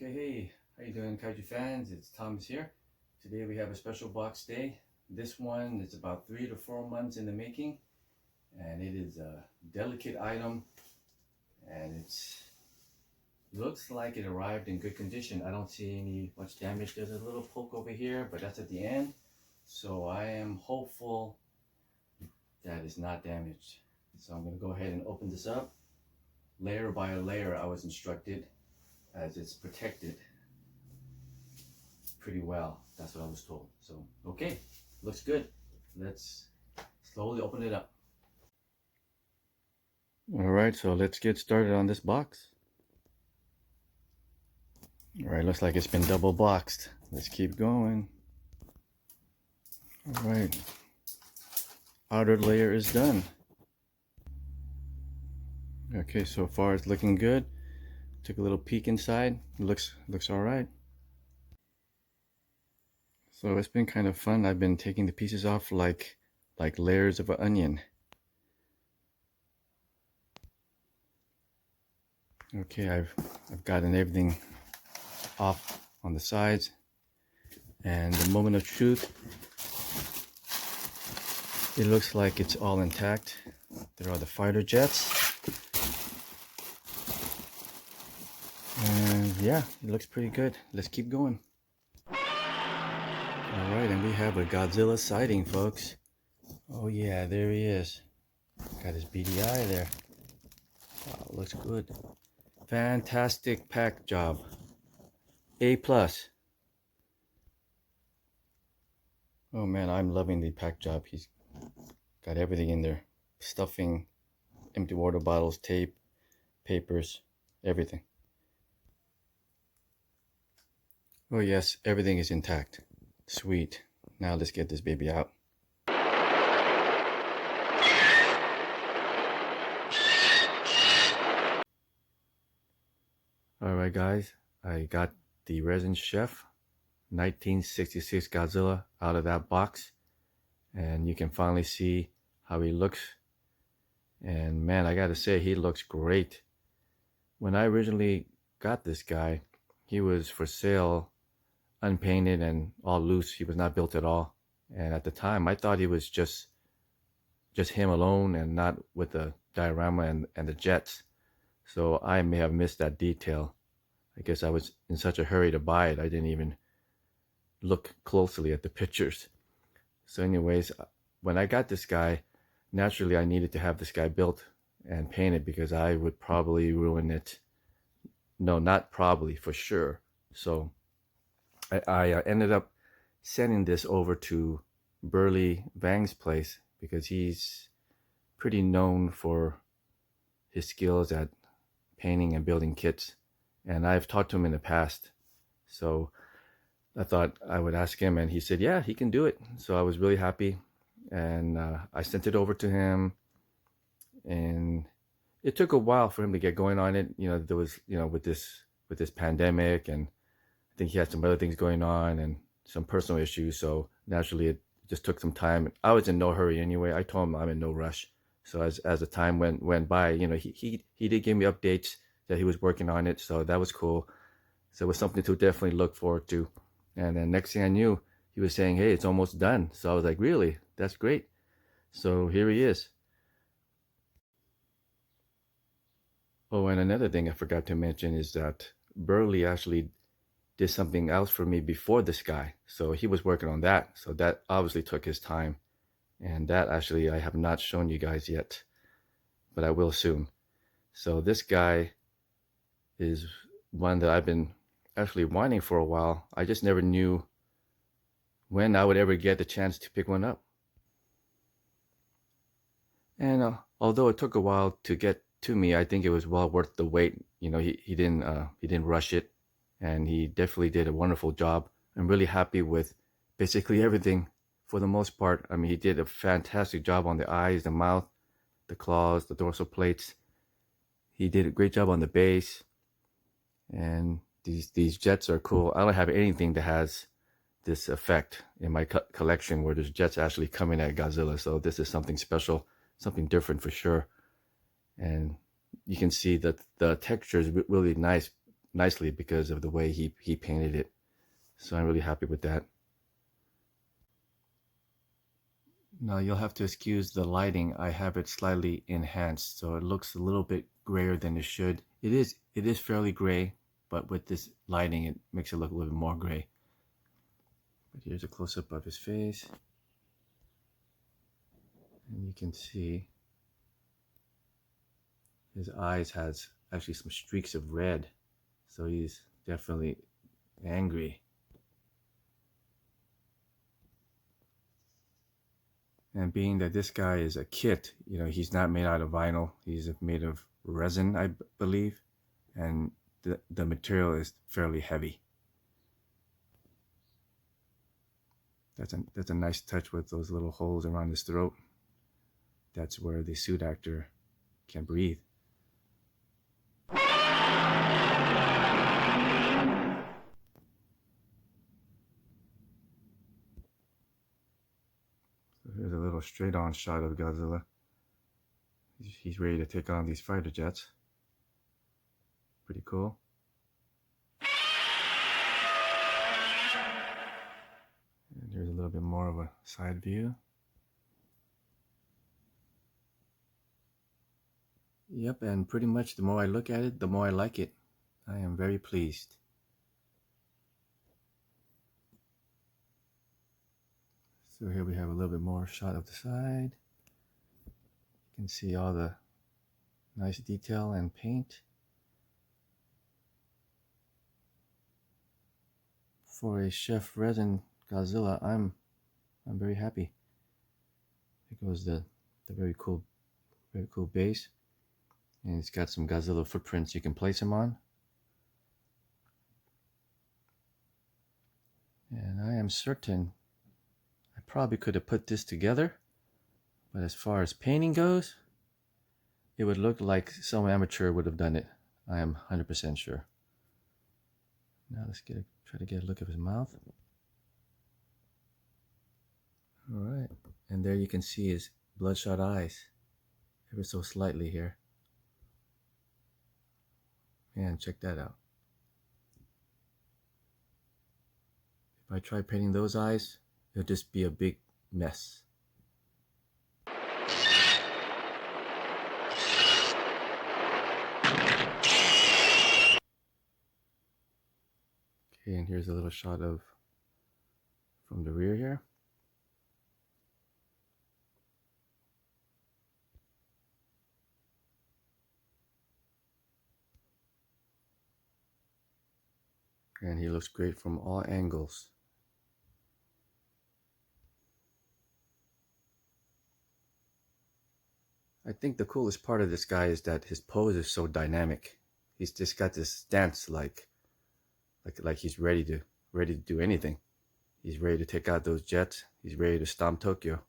Okay, hey, how you doing, Kaiju fans? It's Thomas here. Today we have a special box day. This one is about 3 to 4 months in the making, and it is a delicate item, and it looks like it arrived in good condition. I don't see any much damage. There's a little poke over here, but that's at the end, so I am hopeful that it's not damaged. So I'm going to go ahead and open this up. Layer by layer, I was instructed, as it's protected pretty well. That's what I was told. So, okay, looks good. Let's slowly open it up. All right, so let's get started on this box. All right, looks like it's been double boxed. Let's keep going. All right, outer layer is done. Okay, so far it's looking good. Took a little peek inside. Looks all right. So it's been kind of fun. I've been taking the pieces off like layers of an onion. Okay, I've gotten everything off on the sides, and the moment of truth, it looks like it's all intact. There are the fighter jets. And yeah, it looks pretty good. Let's keep going. Alright, and we have a Godzilla sighting, folks. Oh yeah, there he is. Got his beady eye there. Wow, looks good. Fantastic pack job. A+. Oh man, I'm loving the pack job. He's got everything in there. Stuffing, empty water bottles, tape, papers, everything. Oh yes, everything is intact. Sweet. Now let's get this baby out. Alright guys, I got the Resin Chef 1966 Godzilla out of that box. And you can finally see how he looks. And man, I gotta say, he looks great. When I originally got this guy, he was for sale unpainted and all loose. He was not built at all, and at the time I thought he was just him alone and not with the diorama and the jets. So I may have missed that detail. I guess I was in such a hurry to buy it, I didn't even look closely at the pictures. So anyways, when I got this guy, naturally I needed to have this guy built and painted, because I would probably ruin it. No, not probably, for sure. So I ended up sending this over to Burlee Vang's place, because he's pretty known for his skills at painting and building kits. And I've talked to him in the past. So I thought I would ask him, and he said, yeah, he can do it. So I was really happy. And I sent it over to him. And it took a while for him to get going on it. You know, there was, with this pandemic, and I think he had some other things going on and some personal issues, so naturally it just took some time. I was in no hurry anyway. I told him I'm in no rush. So as the time went by, he did give me updates that he was working on it, so that was cool. So it was something to definitely look forward to. And then next thing I knew, he was saying, hey, it's almost done. So I was like, really? That's great. So here he is. Oh, and another thing I forgot to mention is that Burlee actually did something else for me before this guy. So he was working on that. So that obviously took his time. And that actually I have not shown you guys yet, but I will soon. So this guy is one that I've been actually wanting for a while. I just never knew when I would ever get the chance to pick one up. And although it took a while to get to me, I think it was well worth the wait. He didn't rush it. And he definitely did a wonderful job. I'm really happy with basically everything for the most part. I mean, he did a fantastic job on the eyes, the mouth, the claws, the dorsal plates. He did a great job on the base. And these jets are cool. I don't have anything that has this effect in my collection where there's jets actually coming at Godzilla. So this is something special, something different for sure. And you can see that the texture is really nice nicely because of the way he painted it. So I'm really happy with that. Now you'll have to excuse the lighting. I have it slightly enhanced, so it looks a little bit grayer than it should. It is fairly gray, but with this lighting, it makes it look a little bit more gray. But here's a close-up of his face. And you can see his eyes has actually some streaks of red. So he's definitely angry. And being that this guy is a kit, he's not made out of vinyl. He's made of resin, I believe. And the material is fairly heavy. That's a nice touch with those little holes around his throat. That's where the suit actor can breathe. So here's a little straight-on shot of Godzilla. He's ready to take on these fighter jets. Pretty cool. And here's a little bit more of a side view. Yep, and pretty much the more I look at it, the more I like it. I am very pleased. So here we have a little bit more shot of the side. You can see all the nice detail and paint. For a Chef Resin Godzilla, I'm very happy. Here goes the very cool base. And it's got some Godzilla footprints you can place him on. And I am certain I probably could have put this together, but as far as painting goes, it would look like some amateur would have done it. I am 100% sure. Now let's try to get a look at his mouth. All right, and there you can see his bloodshot eyes, ever so slightly here. And check that out. If I try painting those eyes, it'll just be a big mess. Okay, and here's a little shot from the rear here. And he looks great from all angles. I think the coolest part of this guy is that his pose is so dynamic. He's just got this stance like he's ready to do anything. He's ready to take out those jets. He's ready to stomp Tokyo.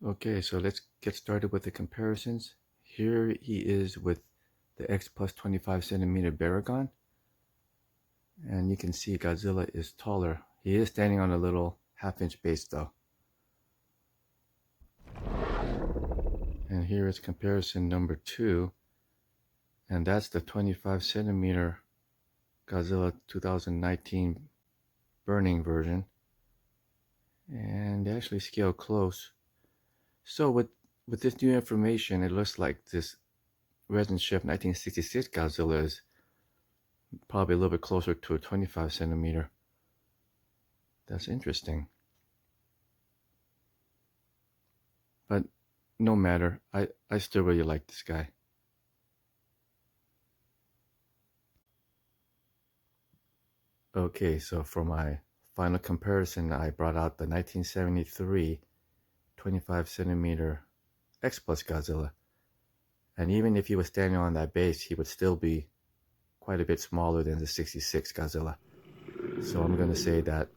Okay, so let's get started with the comparisons. Here he is with the X plus 25 centimeter Baragon. And you can see Godzilla is taller. He is standing on a little half-inch base though. And here is comparison number 2. And that's the 25 centimeter Godzilla 2019 burning version. And they actually scale close. So with this new information, it looks like this Resin Chef 1966 Godzilla is probably a little bit closer to a 25 centimeter. That's interesting. But no matter, I still really like this guy. Okay, so for my final comparison, I brought out the 1973 25 centimeter X Plus Godzilla. And even if he was standing on that base, he would still be quite a bit smaller than the 66 Godzilla. So I'm going to say that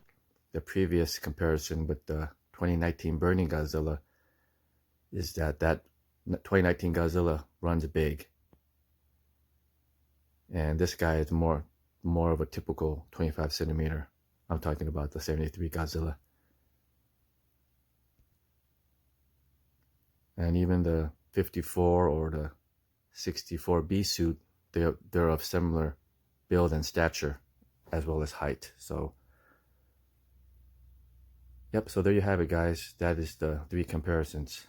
the previous comparison with the 2019 Burning Godzilla is that 2019 Godzilla runs big. And this guy is more of a typical 25 centimeter. I'm talking about the 73 Godzilla. And even the 54 or the 64B suit, they're of similar build and stature as well as height. So yep, so there you have it, guys. That is the 3 comparisons.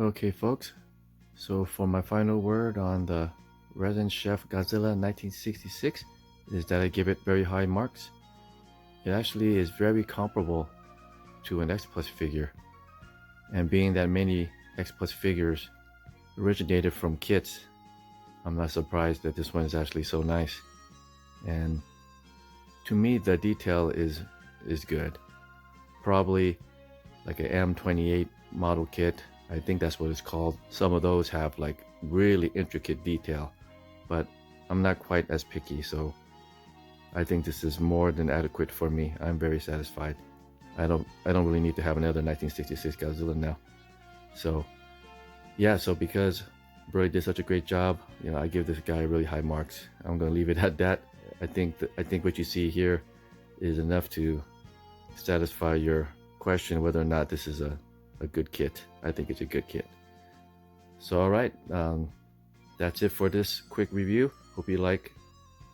Okay, folks, so for my final word on the Resin Chef Godzilla 1966 is that I give it very high marks. It actually is very comparable to an X Plus figure, and being that many X Plus figures originated from kits, I'm not surprised that this one is actually so nice. And to me, the detail is good. Probably like an M28 model kit, I think that's what it's called. Some of those have like really intricate detail, but I'm not quite as picky, so I think this is more than adequate for me. I'm very satisfied. I don't really need to have another 1966 Godzilla now. So yeah, so because Burlee did such a great job, you know, I give this guy really high marks. I'm gonna leave it at that. I think what you see here is enough to satisfy your question whether or not this is a good kit. I think it's a good kit. So all right, that's it for this quick review. Hope you like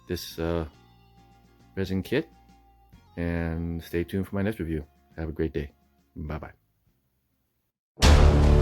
this resin kit, and stay tuned for my next review. Have a great day. Bye bye.